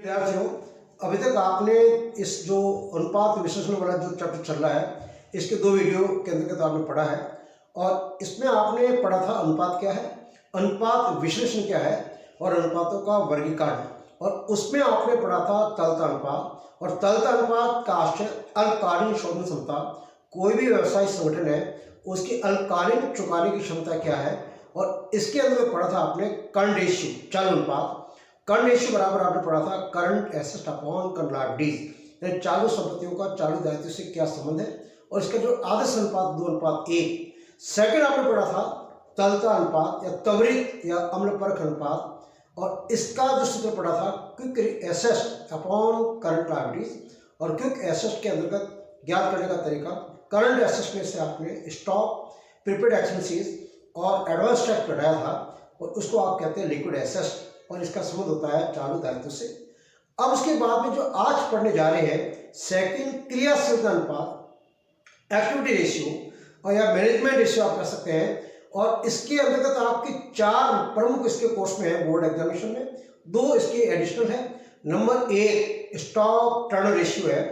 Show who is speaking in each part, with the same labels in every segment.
Speaker 1: विद्यार्थियों, अभी तक आपने इस जो अनुपात विश्लेषण वाला जो चैप्टर चल रहा है, इसके 2 वीडियो के अंतर्गत आपने पढ़ा है। और इसमें आपने पढ़ा था अनुपात क्या है, अनुपात विश्लेषण क्या है और अनुपातों का वर्गीकरण। और उसमें आपने पढ़ा था तलता अनुपात। और तलता अनुपात का आशय अल्पकालीन शोधन क्षमता। कोई भी व्यवसायिक संगठन है, उसकी अल्पकालीन चुकाने की क्षमता क्या है। और इसके अंदर पढ़ा था आपने करंट रेशियो, चालू अनुपात। करंट रेशियो बराबर आपने पढ़ा था current asset upon current liabilities, यानी चालू संपत्तियों का चालू दायित्व से क्या संबंध है। और इसका जो आदर्श अनुपात 2:1। सेकंड आपने पढ़ा था तलता अनुपात या त्वरित या अम्लपरक अनुपात। और इसका जो सूत्र पढ़ा था quick asset upon current liabilities. और क्विक एसेट के अंतर्गत ज्ञात करने का तरीका, करंट एसेट में से आपने स्टॉक, प्रीपेड एक्सपेंसेस और एडवांस टैक्स घटाया था और उसको आप कहते हैं लिक्विड एसेट। और इसका संबंध होता है चालू दायित्व से। अब उसके बाद में जो आज पढ़ने जा रहे हैं, सेकंड क्रियाशीलता अनुपात, एक्टिविटी रेशियो और या मैनेजमेंट रेशियो आप कह सकते हैं। और इसके अंतर्गत आपके 4 प्रमुख इसके कोर्स में है बोर्ड एग्जामिनेशन में, 2 इसके एडिशनल है। नंबर 1 स्टॉक टर्न रेशियो है,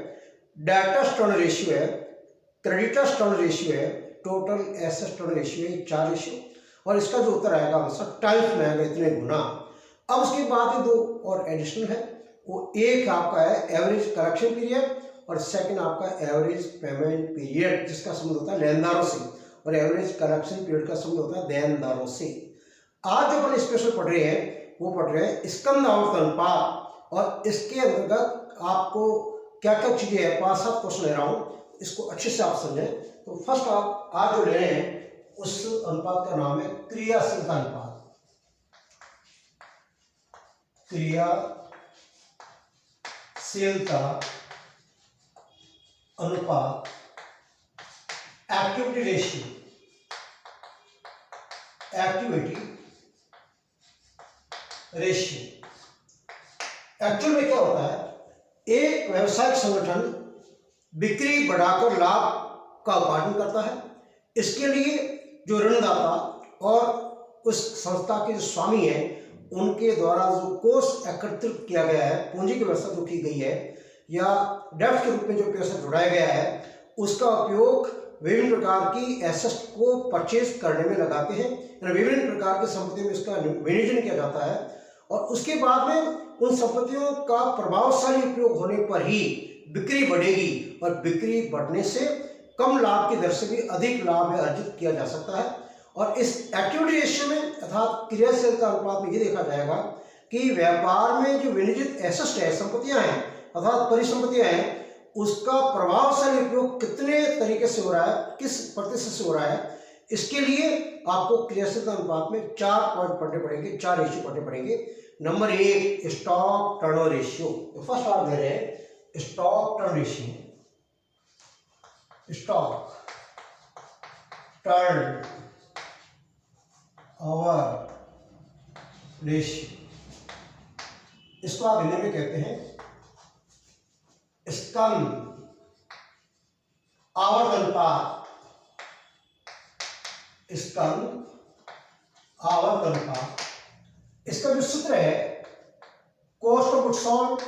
Speaker 1: डेटर्स टर्न रेशियो है, क्रेडिटर्स टर्न रेशियो है, टोटल एसेट टर्न रेशियो है, 4 रेशियो। और इसका जो उत्तर आएगा आंसर टाइम्स में आएगा, इतने गुना। अब उसके बाद 2 और एडिशनल है। वो एक आपका है एवरेज कलेक्शन पीरियड और सेकंड आपका एवरेज पेमेंट पीरियड, जिसका संबंध होता है लेनदारों से। और एवरेज कलेक्शन पीरियड का संबंध होता है देनदारों से। आज जो अपन स्पेशल पढ़ रहे हैं वो पढ़ रहे हैं स्कंद आवर्त अनुपात। और इसके अंतर्गत आपको क्या क्या चीजें हैं, 5-7 क्वेश्चन ले रहा हूं, इसको अच्छे से आप समझें। तो फर्स्ट आप आज जो ले रहे हैं उस अनुपात का नाम है क्रियाशीलता अनुपात। क्रियाशीलता अनुपात, activity ratio, activity ratio. Actual में क्या होता है, एक व्यवसायिक संगठन बिक्री बढ़ाकर लाभ का उपार्जन करता है। इसके लिए जो ऋणदाता और उस संस्था के जो स्वामी है उनके द्वारा जो कोष एकत्रित किया गया है, पूंजी की व्यवस्था जो की गई है या डेब्ट के रूप में जो पैसा जुटाया गया है, उसका उपयोग विभिन्न प्रकार की एसेट को परचेज करने में लगाते हैं। विभिन्न प्रकार की संपत्तियों में इसका विनियोजन किया जाता है। और उसके बाद में उन संपत्तियों का प्रभावशाली उपयोग होने पर ही बिक्री बढ़ेगी और बिक्री बढ़ने से कम लाभ की दर से भी अधिक लाभ अर्जित किया जा सकता है। और इस एक्टिविटी रेशियो में अर्थात क्रियाशीलता अनुपात में ये देखा जाएगा कि व्यापार में जो विनियोजित एसेट है, संपत्तियां हैं अर्थात परिसंपत्तियां हैं, उसका प्रभावशाली उपयोग कितने तरीके से हो रहा है, किस प्रतिशत से हो रहा है। इसके लिए आपको क्रियाशीलता अनुपात में 4 पॉइंट पढ़ने पड़ेंगे, 4 रेशियो पढ़ने पड़ेंगे। Number 1 stock turnover ratio. तो फर्स्ट आप ले रहे हैं stock turn ratio, stock turn over ratio. इसको आप हिंदी में कहते हैं स्कंद आवर्त अनुपात, स्कंद आवर्त अनुपात। इसका जो सूत्र है cost of goods sold,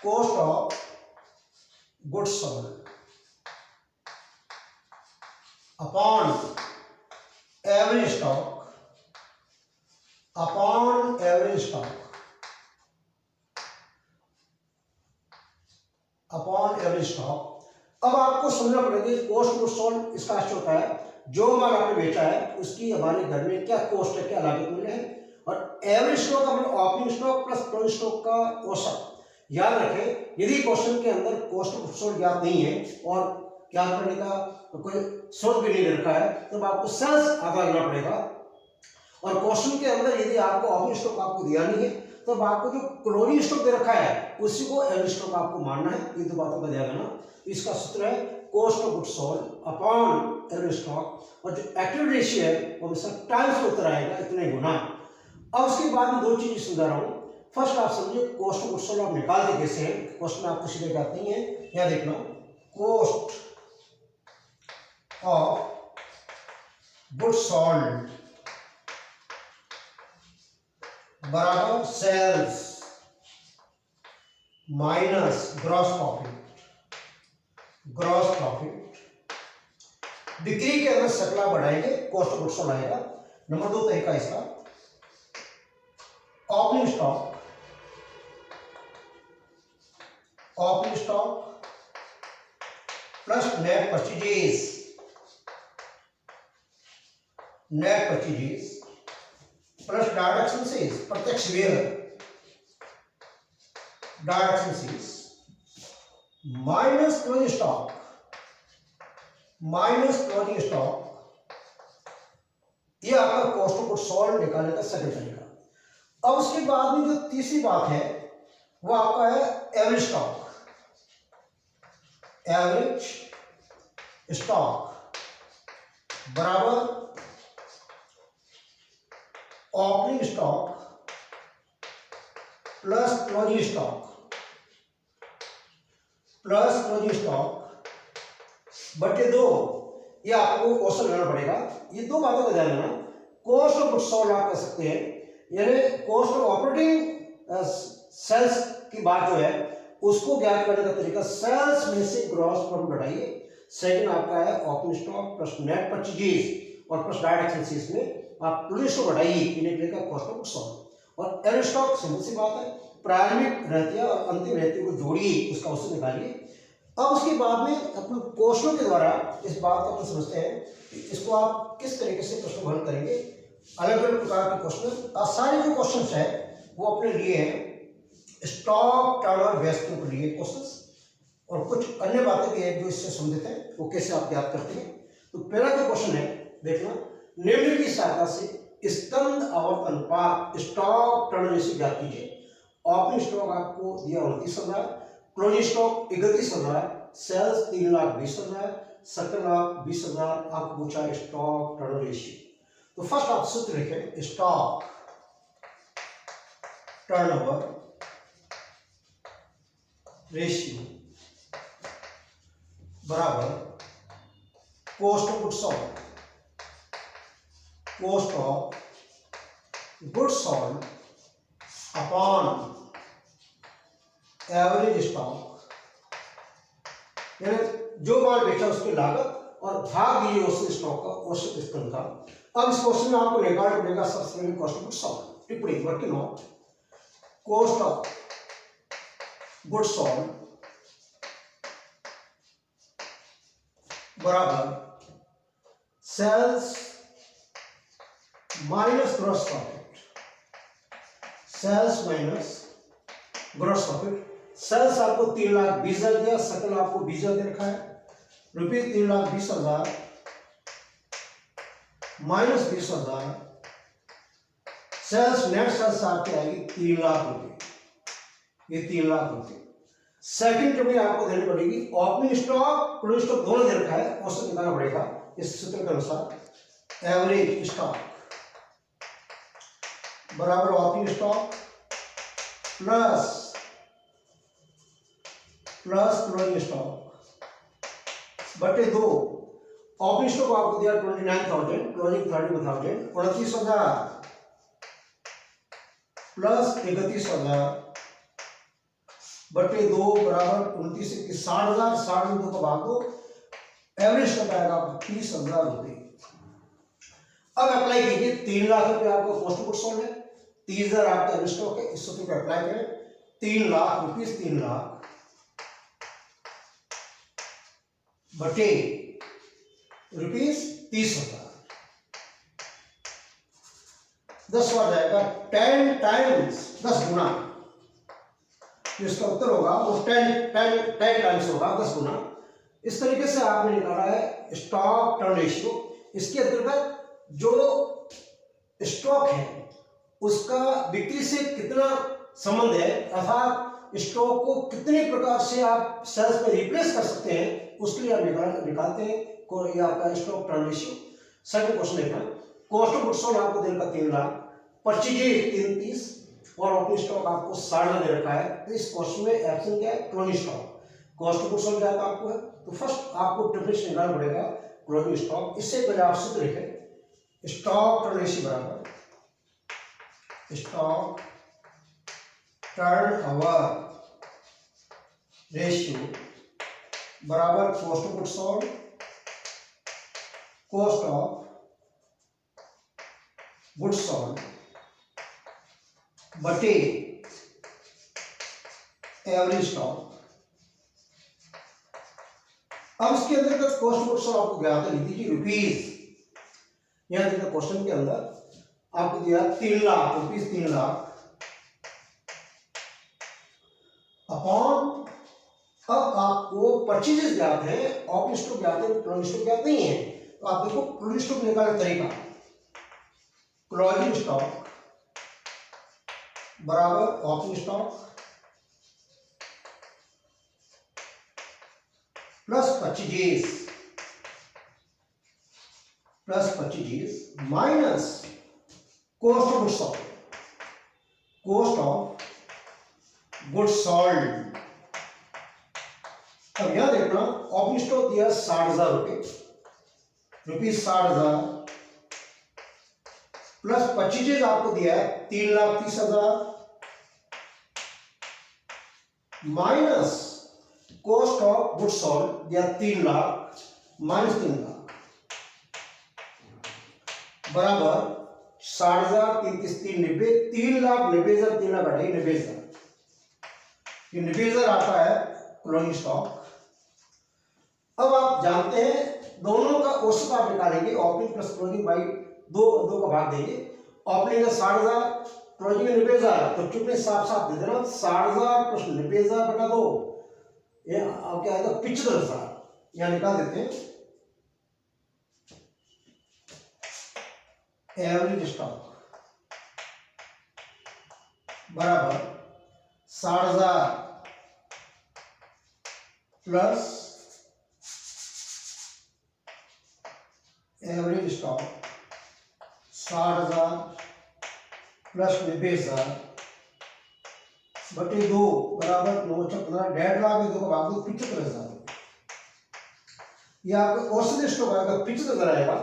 Speaker 1: cost of goods sold upon average stock, upon average stock, upon average stock. अब आपको समझना पड़ेगा कॉस्ट ऑफ गुड्स सोल्ड इसका अर्थ होता है जो माल आपने बेचा है उसकी हमारे घर में क्या कॉस्ट है, क्या लागत मूल्य है। और एवरेज स्टॉक का मतलब opening stock plus closing stock का औसत। याद रखें, यदि क्वेश्चन के अंदर कॉस्ट ऑफ गुड्स सोल्ड ज्ञात नहीं है और ज्ञात करने का कोई स्रोत भी नहीं रखा है तब आपको सेल्स आधा करना पड़ेगा। और क्वेश्चन के अंदर यदि आपको ओपनिंग स्टॉक आपको दिया नहीं है तब आपको जो क्लोजिंग स्टॉक दे रखा है उसी को एवरेज स्टॉक आपको मानना है। इन 2 बातों का ध्यान रखना। इसका सूत्र है cost of goods sold upon average stock. और जो एक्टिविटी रेशियो है वो हमेशा टाइम्स में उत्तर आएगा, इतने गुना। अब उसके बाद में 2 चीजें समझा रहा हूं। फर्स्ट आप समझिए कॉस्ट ऑफ गुड्स सोल्ड आप निकालते कैसे हैं, क्वेश्चन आपको सीधे बात नहीं है। यहां देखना कॉस्ट ऑफ गुड्स सोल्ड बराबर sales minus gross profit, gross profit. बिक्री के अंदर सकला बढ़ाएंगे, कॉस्ट ऑफ गुड्स सोल्ड आएगा। नंबर 2 तरीका इसका, opening stock, opening stock plus net purchases, net purchases plus direct expenses, प्रत्यक्ष व्यय, direct expenses minus closing stock, minus closing stock. ये आपका कॉस्ट ऑफ गुड्स सोल्ड निकालने का सेकंड तरीका। अब उसके बाद में जो तीसरी बात है वो आपका है एवरेज स्टॉक, एवरेज स्टॉक बराबर opening stock plus closing stock, plus closing stock बटे 2। ये आपको क्वेश्चन लेना पड़ेगा। ये दो बातों का ध्यान रखना। कॉस्ट ऑफ गुड्स सोल्ड आप कर सकते हैं, यानी कॉस्ट ऑफ ऑपरेटिंग सेल्स की बात जो है उसको ज्ञात करने का तरीका सेल्स में से ग्रॉस प्रॉफिट बढ़ाइए। सेकंड आपका है opening stock plus net purchases और प्लस डायरेक्ट एक्सपेंसेस में आप क्लोजिंग स्टॉक बढ़ाइए, ये निकलेगा कॉस्ट ऑफ गुड्स सोल्ड। और एवरेज स्टॉक सिंपल सी बात है, प्रारंभिक रहतिया और अंतिम रहतिया को जोड़िए, उसका औसत निकालिए। अब उसके बाद में अपने क्वेश्चनों के द्वारा इस बात को अपन समझते हैं कि इसको आप किस तरीके से प्रश्न हल करेंगे। अलग अलग प्रकार के क्वेश्चन, सारे जो क्वेश्चन है वो अपने लिए हैं स्टॉक टर्नओवर बेस के लिए क्वेश्चन, और कुछ अन्य बातें भी हैं जो इससे संबंधित हैं, वो कैसे आप याद करते हैं। तो पहला जो क्वेश्चन है देखना, निम्न की सहायता से स्कंद आवर्त अनुपात स्टॉक टर्न रेशियो ज्ञात कीजिए। ओपनिंग स्टॉक आपको दिया 29,000, क्लोजिंग स्टॉक 31,000, सेल्स 3,20,000, सेकंड 20,000, आपको पूछा स्टॉक टर्न रेशियो। तो फर्स्ट आप सूत्र लिखें, स्टॉक टर्नओवर रेशियो बराबर cost of goods sold, cost of goods sold upon average stock, यानी जो माल बेचा उसकी लागत और भाग दीजिए उस स्टॉक का औसत स्तर का। अब इस क्वेश्चन में आपको निकालना पड़ेगा सबसे पहले कॉस्ट ऑफ गुड्स सोल्ड। टिप्पणी working note, cost of goods sold बराबर sales minus gross profit, sales minus gross profit. Sales आपको 3,20,000 दिया, सकल आपको 20,000 दे रखा है, रुपये 3,20,000 माइनस 20,000, सेल्स नेट सेल्स आपकी आएगी 3 लाख रुपये, ये 3 लाख रुपये। सेकंड में आपको देनी पड़ेगी ओपनिंग स्टॉक क्लोजिंग स्टॉक दोनों दे रखा है, औसत निकालना पड़ेगा इस सूत्र के अनुसार। एवरेज स्टॉक बराबर opening stock plus closing stock बटे 2। ओपनिंग स्टॉक आपको दिया 29,000, क्लोजिंग 31,000, 29,000 प्लस 31,000 बटे 2 बराबर 29 से 60,000, 60 में 2 को भाग दो, एवरेज कब आएगा आपको 30,000 रुपये। अब अप्लाई कीजिए, 3 लाख रुपये आपको कॉस्ट ऑफ गुड्स सोल्ड है, 30,000 आपका एवरेज स्टॉक है, इस सूत्र को अप्लाई करें, 3 लाख रुपीज 3 लाख बटे रुपीज 30,000, 10 हो जाएगा, 10 टाइम्स 10 गुना, इसका उत्तर होगा वो 10 टाइम्स होगा, 10 गुना। इस तरीके से आपने निकाला है स्टॉक टर्न रेशियो। इसके अंतर्गत जो स्टॉक है उसका बिक्री से कितना संबंध है, अर्थात स्टॉक को कितने प्रकार से आप सेल्स में रिप्लेस कर सकते हैं, उसके लिए आप निकालते हैं को ये आपका stock turn ratio. Second question देखना, कॉस्ट ऑफ गुड्स सोल्ड आपको दे रखा 3 लाख, परचेज 330 और ओपनिंग स्टॉक आपको 60 दे रखा है। तो इस क्वेश्चन में ऑप्शन क्या है, closing stock. Cost of goods sold क्या आपको है, तो फर्स्ट आपको डिफरेंस निकालना पड़ेगा क्लोजिंग स्टॉक। इससे पहले आप सूत्र लिखें, स्टॉक टर्न रेशियो बराबर स्टॉक टर्नओवर रेशियो बराबर cost of goods sold, cost of goods sold बटे एवरेज स्टॉक। अब इसके अंदर का कॉस्ट ऑफ गुड्स सोल्ड आपको ज्ञात है, लिख दीजिए रुपीज। यहां देखिए क्वेश्चन के अंदर आपको दिया 3 लाख रुपीज, 3 लाख अपॉन, अब आपको परचेजेस ज्ञात है, ओपनिंग स्टॉक ज्ञात है, क्लोजिंग स्टॉक ज्ञात नहीं है। तो आप देखो क्लोजिंग स्टॉक निकालने का तरीका, क्लोजिंग स्टॉक बराबर opening stock plus purchases minus cost of goods sold, cost of goods sold. अब यहां देखना ओपनिंग स्टॉक दिया 60,000 रुपये, रुपीज 60,000 प्लस परचेजेस आपको दिया है 3,30,000 minus cost of goods sold दिया 3 लाख माइनस 3 लाख बराबर 60,000 3 3 90, 3 लाख 90,000, 3 लाख 90,000, ये 90,000 आता है क्लोजिंग स्टॉक। अब आप जानते हैं दोनों का औसत आप निकालेंगे, ओपनिंग प्लस क्लोजिंग बाई दो का भाग देंगे। ओपनिंग है 60,000, क्लोजिंग है 90,000, तो चुपने साफ साफ दे देना 60,000 प्लस 90,000 बटा 2, ये आप क्या आएगा 75,000। यहां निकाल देते हैं एवरेज स्टॉक बराबर 60,000 प्लस एवरेज स्टॉक 60,000 प्लस 90,000 बटे 2 बराबर 9 15, 1.5 लाख में 2 का भाग दो 75,000। यह आपका औसत स्टॉक आएगा 75,000 आएगा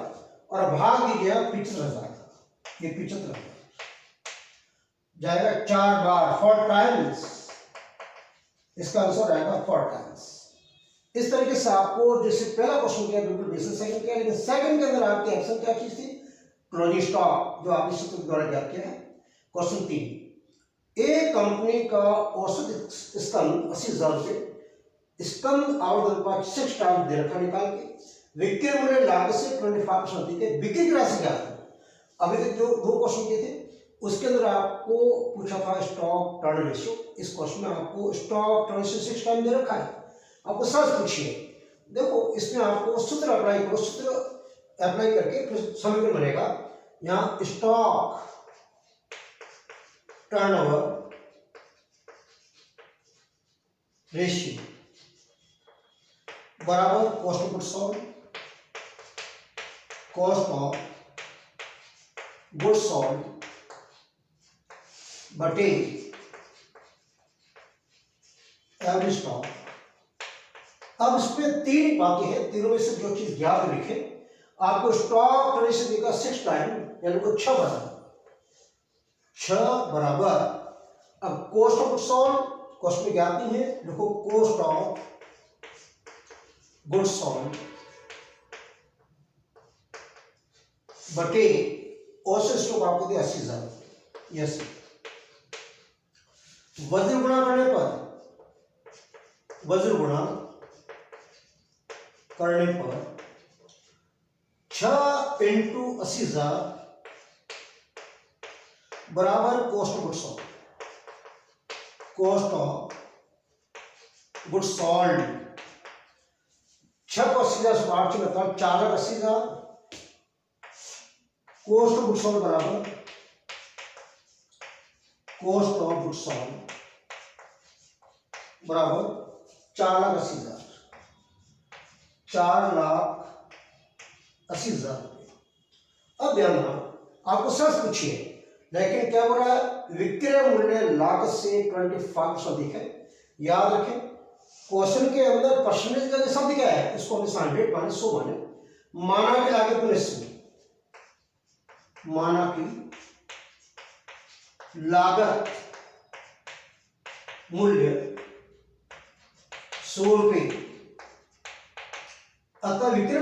Speaker 1: और भाग दीजिएगा 75,000, ये 75,000 जाएगा 4 बार 4 टाइम्स, इसका आंसर आएगा 4 टाइम्स। इस तरीके से आपको जैसे पहला क्वेश्चन किया बिल्कुल बेसिक सेकंड किया, लेकिन सेकंड के अंदर आपकी एक्शन क्या चीज थी, क्लोजिंग स्टॉक, जो आपने सूत्र द्वारा ज्ञात किया है। क्वेश्चन 3, एक कंपनी का औसत स्तंभ 80,000 रुपये, स्तंभ आवर्धन अनुपात 6 टाइम्स दे रखा, निकाल के विक्रय मूल्य लागत से 25% अधिक है, बिक्री की राशि क्या है। अभी तक जो 2 क्वेश्चन किए थे उसके अंदर आपको पूछा था स्टॉक टर्न रेशियो, इस क्वेश्चन में आपको स्टॉक टर्न रेशियो 6 टाइम दे रखा है। आपको सर्च पूछिए, देखो इसमें आपको सूत्र अप्लाई करो, सूत्र अप्लाई करके फिर समीकरण बनेगा। यहां स्टॉक टर्नओवर रेशियो बराबर cost of goods sold, cost of goods sold बटे एवरेज स्टॉक। अब इसमें 3 बातें हैं, तीनों में से जो चीज ज्ञात लिखे। आपको स्टॉक टर्न रेशियो देगा 6 टाइम, यानी को 6 बराबर अब cost of goods sold, cost में ज्ञात नहीं है, देखो कॉस्ट ऑफ गुड्स सोल्ड बटे औसत स्टॉक आपको दिया 80,000, यस। वज्र गुणा करने पर 6 इंटू 80,000 बराबर cost of goods sold, cost of goods sold 6 को 80,000 से 8 से मतलब 4,80,000, कॉस्ट ऑफ गुड्स सोल्ड बराबर कॉस्ट ऑफ गुड्स सोल्ड बराबर 4,80,000, 4,80,000 रुपये। अब ध्यान रखना, आपको सर्च पूछिए, लेकिन क्या बोल रहा है, विक्रय मूल्य लागत से 25% अधिक है। याद रखें क्वेश्चन के अंदर परसेंटेज का जो शब्द क्या है, इसको हम 100 माने 100 माने, माना की लागत में 80, माना की लागत मूल्य ₹100। अतः विक्रय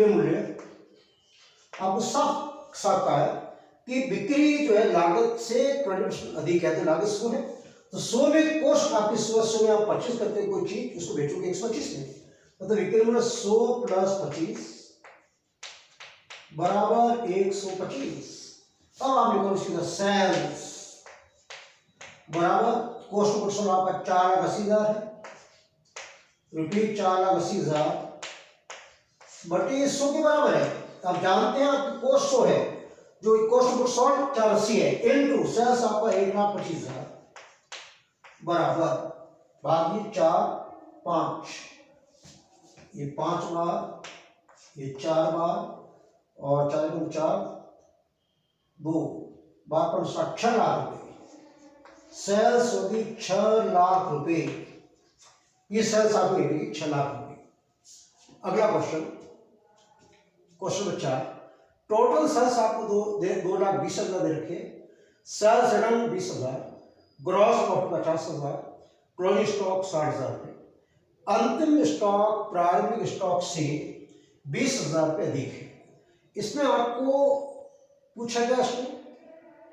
Speaker 1: मूल्य आपको साफ साफ कहा है कि बिक्री जो है लागत से 20% अधिक है, तो लागत 100 है, तो 100 में कॉस्ट आपकी 100 में आप परचेज करते हैं कोई चीज, उसको बेचोगे 125 में, मतलब विक्रय मूल्य 100 + 25 बराबर 125। अब आप निकालो सीधा सेल्स बराबर कॉस्ट ऑफ गुड्स सोल्ड आपका 4,80,000 है, रुपये 4,80,000 बटे 100 के बराबर है। आप जानते हैं आपकी कॉस्ट 100 है, जो कॉस्ट ऑफ गुड्स सोल्ड 480 है, इनटू सेल्स आपका 1,25,000 बराबर भागिए 4 5, ये 5 बार, ये 4 बार, और 4 × 4 2 बार पर 6 लाख रुपए। सेल्स होगी 6 लाख रुपए, ये सेल्स आपको मिलेगी 6 लाख रुपए। अगला क्वेश्चन बच्चा, टोटल सेल्स आपको 2,20,000 दे रखे, sales return 20,000, gross profit 50,000, closing stock 60,000 रुपये, अंतिम स्टॉक प्रारंभिक स्टॉक से 20,000 रुपये अधिक है। इसमें आपको पूछा गया, इसमें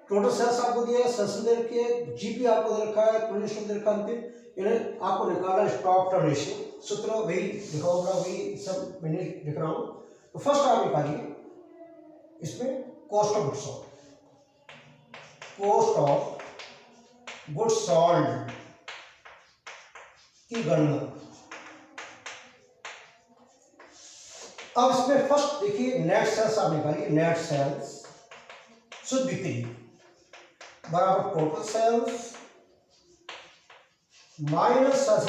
Speaker 1: टोटल सेल्स आपको दिया है, सेल्स दे रखी है, जीपी आपको दे रखा है, क्लोजिंग स्टॉक दे रखा है, अंतिम इन्हें आपको निकालना स्टॉक टर्न रेशियो, सूत्र वही लिखा होगा, वही सब मैंने लिख रहा हूँ। तो फर्स्ट आप निकालिए इसमें कॉस्ट ऑफ गुड्स सोल्ड, की गणना। अब इसमें फर्स्ट देखिए नेट सेल्स आप निकालिए, नेट सेल्स शुद्ध बिक्री बराबर total sales minus sales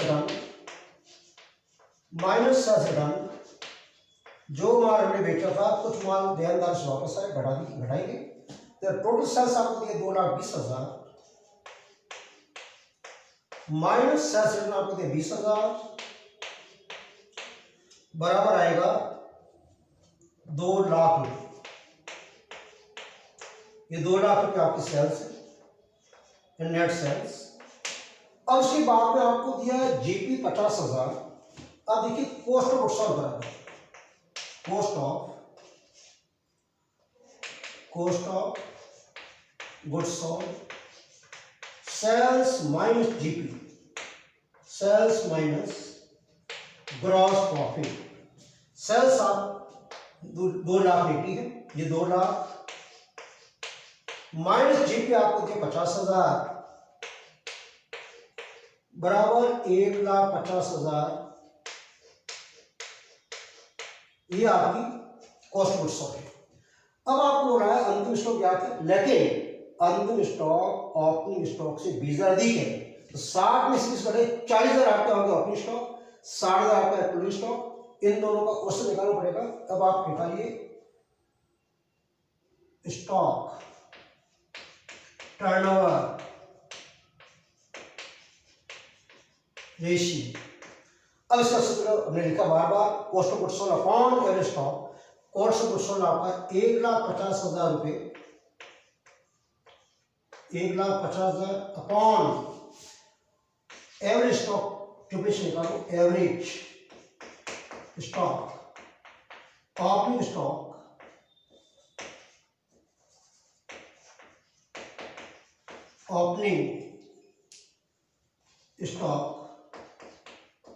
Speaker 1: return, जो माल हमने बेचा था कुछ माल देनदार से वापस आए, घटाएंगे, तो टोटल सेल्स आपको दिए 2,20,000 माइनस सेल्स रिटर्न आपको दिए 20,000 बराबर आएगा 2 लाख रुपए। ये 2 लाख रुपए आपकी सेल्स है, नेट सेल्स। अब उसके बाद में आपको दिया है जीपी 50,000। अब देखिए कॉस्ट ऑफ गुड्स सोल्ड बराबर cost of goods sold sales minus GP, sales minus gross profit. Sales आप 2 लाख निकली है, ये 2 लाख माइनस जीपी आपको दिया 50,000 बराबर 1,50,000, ये आपकी कॉस्ट ऑफ गुड्स सोल्ड है। अब आपको हो रहा है अंतिम स्टॉक ज्ञात है, लेकिन अंतिम स्टॉक ओपनिंग स्टॉक से 20,000 अधिक है, तो 60 में से 20 घटे 40,000 आपका होगा ओपनिंग स्टॉक, 60,000 आपका क्लोजिंग स्टॉक, इन दोनों का औसत निकालना पड़ेगा। अब आप निकालिए स्टॉक टर्नओवर रेशियो। अब इसका सूत्र हमने लिखा बार बार, cost of goods sold upon average stock. Cost of goods sold आपका 1,50,000 रुपये, 1,50,000 अपॉन एवरेज स्टॉक, डिप्रेशन निकालो, average stock, opening stock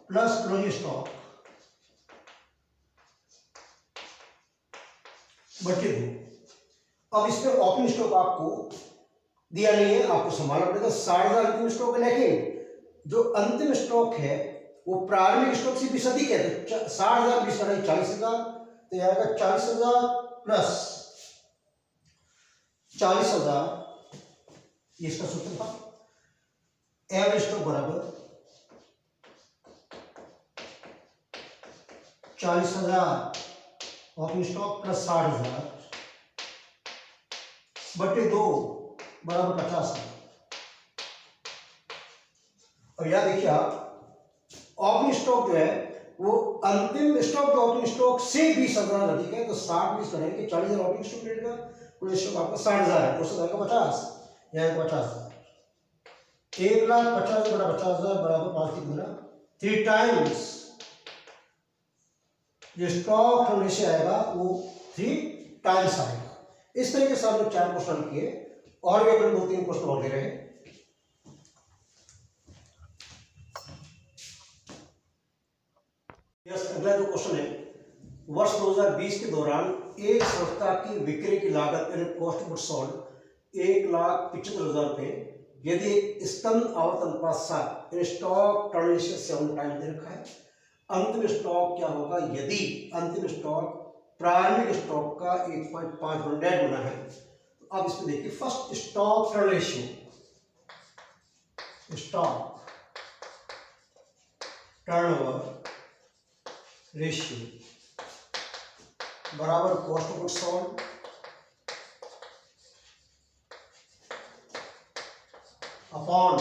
Speaker 1: plus closing stock बटे 2। अब इसमें ओपनिंग स्टॉक आपको दिया नहीं है, आपको संभालना पड़ेगा। 60,000 अंतिम स्टॉक है, लेकिन जो अंतिम स्टॉक है वो प्रारंभिक स्टॉक से 20 अधिक है, तो 60,000 20 घटाई 40,000, तो यह आएगा 40,000 प्लस 40,000, ये इसका सूत्र था। एवरेज स्टॉक बराबर 40,000 ओपनिंग स्टॉक प्लस 60,000 बटे 2 बराबर 50,000। और यह देखिए आप ओपनिंग स्टॉक जो है वो अंतिम स्टॉक जो ओपनिंग स्टॉक से 20,000 अधिक है, तो 60 करेंगे 40,000 ओपनिंग स्टॉक मिलेगा, कुल स्टॉक आपका 60,000 है, उससे जाएगा 50, यहाँ 50,000। 1,50,000 बटा 50,000 बराबर 5 की गुना 3 टाइम्स जो स्टॉक होने से आएगा वो 3 टाइम्स आएगा। इस तरीके से हमने 4 क्वेश्चन किए और भी अपने 2-3 क्वेश्चन और ले रहे हैं। अगला जो क्वेश्चन है, वर्ष 2020 के दौरान एक संस्था की बिक्री की लागत यानी कॉस्ट ऑफ गुड्स सोल्ड 1,75,000 रुपये यदि स्तंभ आवर्त अनुपात 7 यानी स्टॉक टर्न रेशियो 7 टाइम दे रखा है। अंतिम स्टॉक क्या होगा यदि अंतिम स्टॉक प्रारंभिक स्टॉक का 1.5 गुना है। तो अब इसमें देखिए, first stock turn ratio, stock turnover ratio बराबर cost of goods sold upon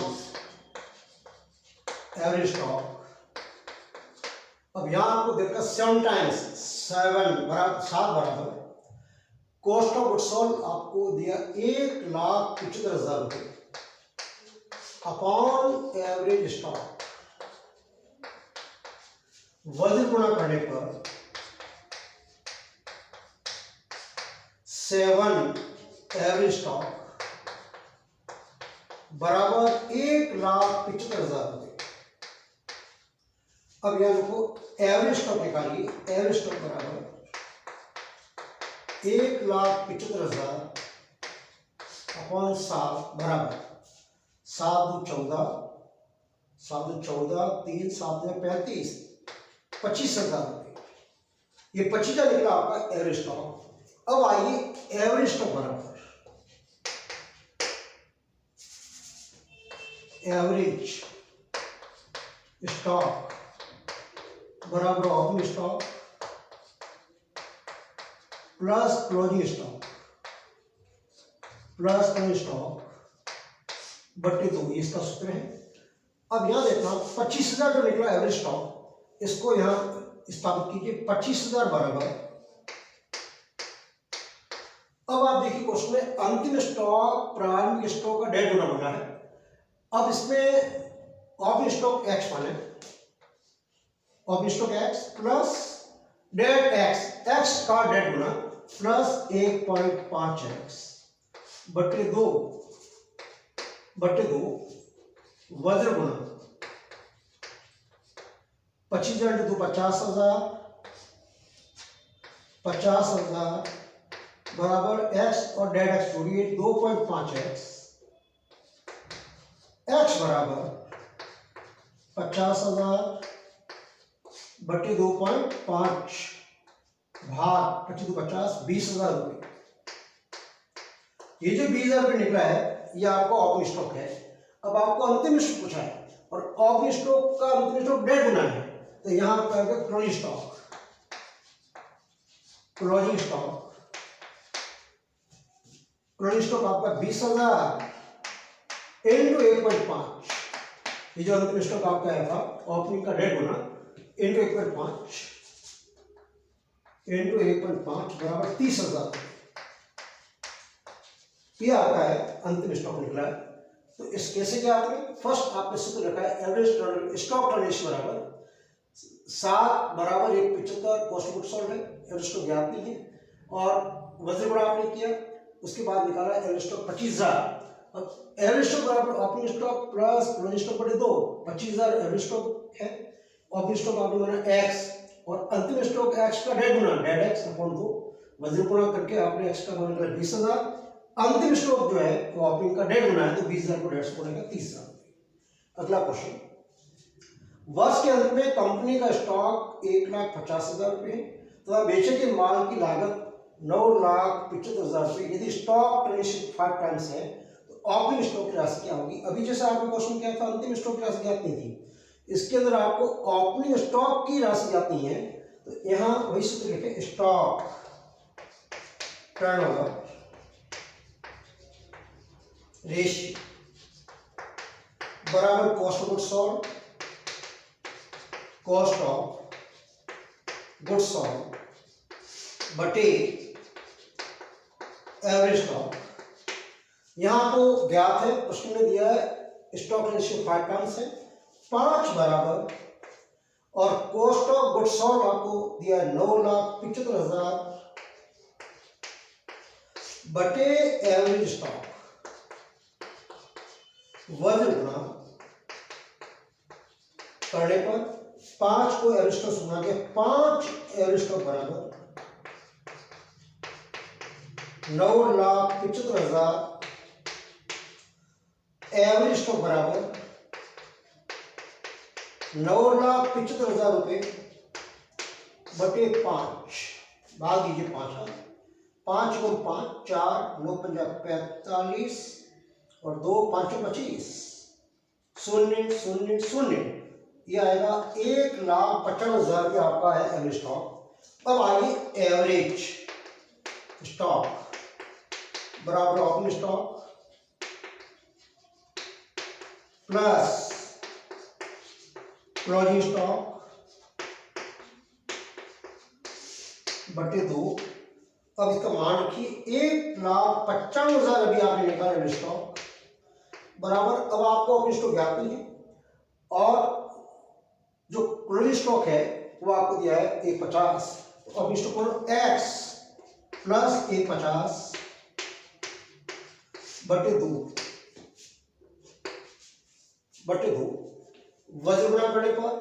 Speaker 1: average stock. अब यहां आपको देखा 7 टाइम्स 7 बराबर 7 बराबर कॉस्ट ऑफ गुड्स सोल्ड आपको दिया 1,75,000 रुपये अपॉन एवरेज स्टॉक। वजन गुणा करने पर 7 एवरेज स्टॉक बराबर 1,75,000 रुपये। अब यहां देखो एवरेज स्टॉक निकालिए, एवरेज स्टॉक बराबर 1,75,000 अपॉन 7 बराबर 7 दो 14, 7 दो 14, 3 7 में 35, 25,000 रुपये। ये 25,000 निकला आपका एवरेज स्टॉक। अब आइए एवरेज स्टॉक बराबर एवरेज स्टॉक बराबर opening stock plus closing stock plus closing stock बट्टे 2, इसका सूत्र है। अब यहां देखना 25,000 जो निकला एवरेज स्टॉक, इसको यहां स्थापित कीजिए 25,000 बराबर। अब आप देखिए क्वेश्चन में अंतिम स्टॉक प्रारंभिक स्टॉक का 1.5 गुना बना है। अब इसमें ओपनिंग स्टॉक एक्स माने, opening stock X plus date X, X का 1.5 गुना प्लस 1.5 एक्स बटे 2 वज्र गुना 25,000 × 2 50,000, 50,000 बराबर एक्स और डेट एक्स जोड़िए 2.5 एक्स, एक्स बराबर 50,000 बटे 2.5 भाग 25 × 50 20,000 रुपये। ये जो 20,000 रुपये निकला है ये आपका ओपनिंग स्टॉक है। अब आपको अंतिम स्टॉक पूछा है और ओपनिंग स्टॉक का अंतिम स्टॉक 1.5 गुना है, तो यहां पर क्लोजिंग स्टॉक, क्लोजिंग स्टॉक आपका 20,000 इंटू 1.5, ये जो अंतिम स्टॉक आपका आया था ओपनिंग का 1.5 गुना इंटू 1.5 बराबर 30,000। ये आपका है अंतिम स्टॉक निकला है। तो इस कैसे क्या आपने फर्स्ट आपने सूत्र रखा है एवरेज स्टॉक टर्न रेशियो बराबर 7 बराबर 1,75 कॉस्ट ऑफ गुड्स सोल्ड है, एवरेज स्टॉक ज्ञात नहीं है और वजन गुणा आपने किया, उसके बाद निकाला एवरेज स्टॉक 25,000। अब एवरेज स्टॉक बराबर opening stock plus closing stock बटे 2, 25,000 एवरेज स्टॉक है, ओपनिंग स्टॉक आपने माना एक्स और अंतिम स्टॉक एक्स का 1.5 गुना डेट एक्स अपॉन 2 वजन गुणा करके आपने एक्स का मान निकाला 20,000। अंतिम स्टॉक जो है वो ओपनिंग का 1.5 गुना है, तो 20,000 को 1.5 से गुणा करेगा 30,000। अगला क्वेश्चन, वर्ष के अंत में कंपनी का स्टॉक 1,50,000 रुपये है तथा बेचे गए माल की लागत 9,75,000 रुपये। यदि स्टॉक टर्न 5 टाइम्स है तो ओपनिंग स्टॉक की राशि क्या होगी। अभी जैसे आपने क्वेश्चन किया था अंतिम स्टॉक की राशि ज्ञात नहीं थी, इसके अंदर आपको ओपनिंग स्टॉक की राशि ज्ञात नहीं है, तो यहां वही सूत्र लिखे स्टॉक टर्नओवर रेशियो बराबर cost of goods sold, cost of goods sold बटे एवरेज स्टॉक। यहां आपको ज्ञात है, प्रश्न में दिया है स्टॉक रेशियो 5 टाइम्स है, 5 बराबर, और कॉस्ट ऑफ गुड्स सोल्ड आपको दिया 9,75,000 बटे एवरेज स्टॉक, वजन गुना करने पर 5 को एवरेज स्टॉक सुना के 5 एवरेज स्टॉक बराबर 9,75,000 एवरेज स्टॉक बराबर 9,75,000 रुपये बटे 5, भाग दीजिए 5, 5 को 5, 4, 9 पंजा 45 और 2 5 25, 0 0 0, ये आएगा 1,55,000 रुपये आपका है एवरेज स्टॉक। अब आइए एवरेज स्टॉक बराबर opening stock plus closing stock बटे 2। अब इसका मान रखिए 1,55,000 अभी आपने निकाला एवरेज स्टॉक बराबर, अब आपको ओपनिंग स्टॉक ज्ञात नहीं है और जो क्लोजिंग स्टॉक है वो आपको दिया है 150, ओपनिंग स्टॉक एक्स प्लस 150 बटे 2 वज्र गुणा करने पर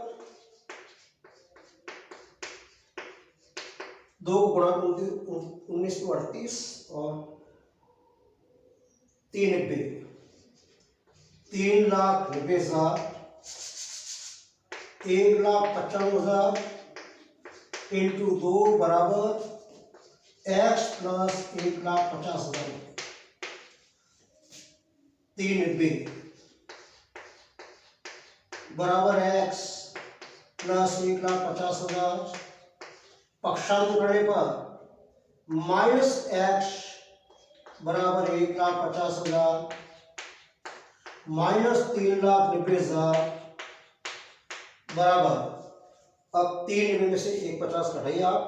Speaker 1: 2 गुणा 19 को 38 और 390, 3,90,000, 1,55,000 इंटू 2 बराबर एक्स प्लस 1,50,000, 390 बराबर एक्स प्लस 1,50,000, पक्षांतर करने पर माइनस एक्स बराबर 1,50,000 माइनस 3,90,000 बराबर, अब 390 में से 150 घटाइए आप,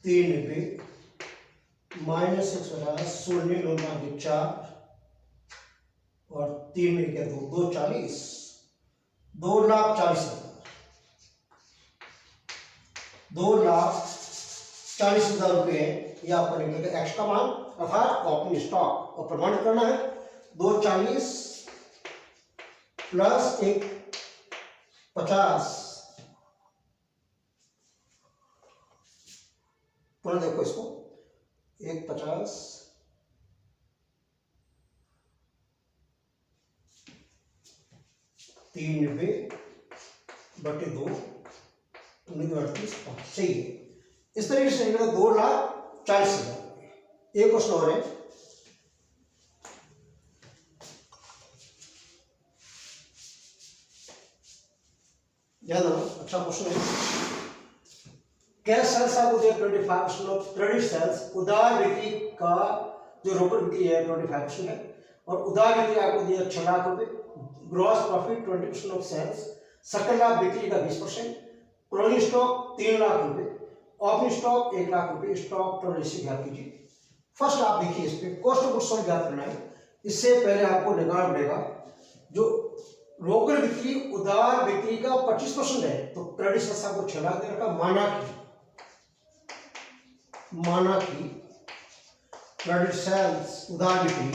Speaker 1: 390 माइनस 150, 0 9 4 और 3 में क्या 2 40, 2,40,000, 2,40,000 रुपये ये आपको निकलेगा एक्स का मान, अर्थात ओपनिंग स्टॉक, और प्रमाणित करना है 240 प्लस 150, पुनः देखो इसको 150 390 बटे 2 38 सही है। इस तरीके से 2,40,000। एक क्वेश्चन और है, याद रखो अच्छा क्वेश्चन है। कैश सेल्स आपको दिया 25% ऑफ क्रेडिट सेल्स, उदार बिक्री का जो रोकड़ बिक्री है 25% है और उदार बिक्री आपको दिया 6 लाख रुपए, ग्रॉस प्रॉफिट 20% ऑफ सेल्स, सकल लाभ बिक्री का 20%, क्लोजिंग स्टॉक 3 लाख रुपए, ओपनिंग स्टॉक 1 लाख रुपए, स्टॉक टर्न रेशियो ज्ञात कीजिए। फर्स्ट आप देखिए इस पे कॉस्ट ऑफ गुड्स सोल्ड ज्ञात करना है। इससे पहले आपको निकालना पड़ेगा जो रोकड़ बिक्री उदार बिक्री का 25% है तो क्रेडिट सेल्स आपको 6 लाख दे रखा, माना कि क्रेडिट सेल्स उदार बिक्री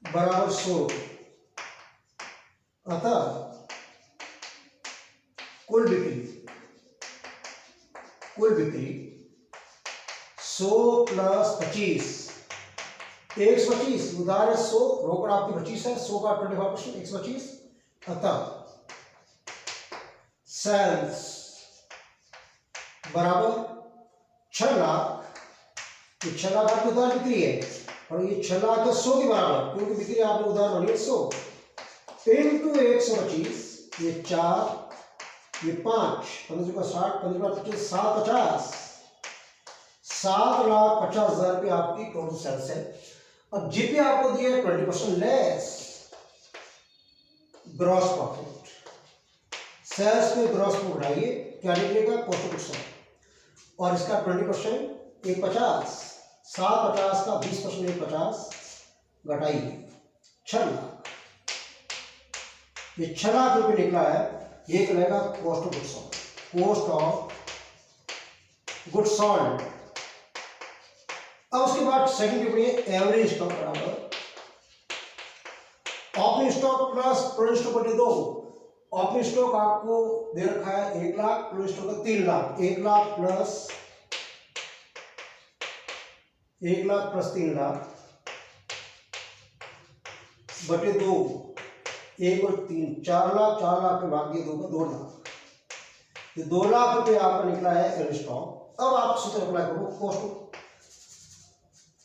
Speaker 1: बराबर 100, अतः कुल बिक्री 100 प्लस 25, 125, उधार है 100, रोकड़ आपकी 25 है, 100 का 25%, 125, अतः सेल्स बराबर 6 लाख, ये 6 लाख आपकी उधार बिक्री है और ये 6 लाख का 100 के बराबर, क्योंकि बिक्री आपने उधार बनी है 100 इंटू 125, ये 4, ये 5, 15 का 60, 15 का 25, 750, 7,50,000 रुपये आपकी टोटल सेल्स है। अब जीपी आपको दिया 20% लेस ग्रॉस प्रॉफिट, सेल्स पे ग्रॉस प्रॉफिट उठाइए क्या निकलेगा, कॉस्ट ऑफ गुड्स सोल्ड, और इसका 20% 150, 750 का 20% 50 घटाइए 6 लाख। ये 6 लाख रुपये निकला है, ये कहलाएगा cost of goods sold. Cost of goods sold. अब उसके बाद सेकंड टिप्पणी एवरेज स्टॉक बराबर opening stock plus closing stock बटे 2। ओपनिंग स्टॉक आपको दे रखा है 1 लाख, क्लोजिंग स्टॉक है 3 लाख। 1 लाख प्लस 3 लाख बटे 2, 1 और 3 4 लाख। 4 लाख के भाग दिए 2 का 2 लाख। ये 2 लाख रुपए आपका निकला है एवरेज स्टॉक। अब आप सूत्र अप्लाई करो cost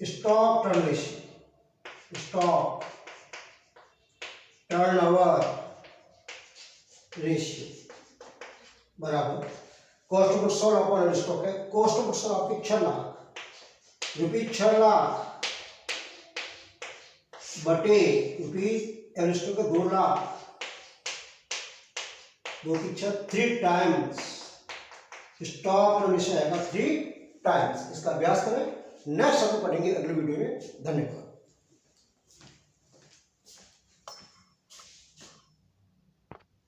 Speaker 1: stock turn ratio, stock turnover ratio बराबर cost of goods sold upon average stock है। कॉस्ट ऑफ गुड्स सोल्ड आपकी 6 लाख रुपये, 6 लाख बटे रुपये एवरेज स्टॉक है 2 लाख। 2 की 6 3 टाइम्स स्टॉक टर्न रेशियो आएगा 3 टाइम्स। इसका अभ्यास करें। नेक्स्ट हम पढ़ेंगे अगले वीडियो में। धन्यवाद।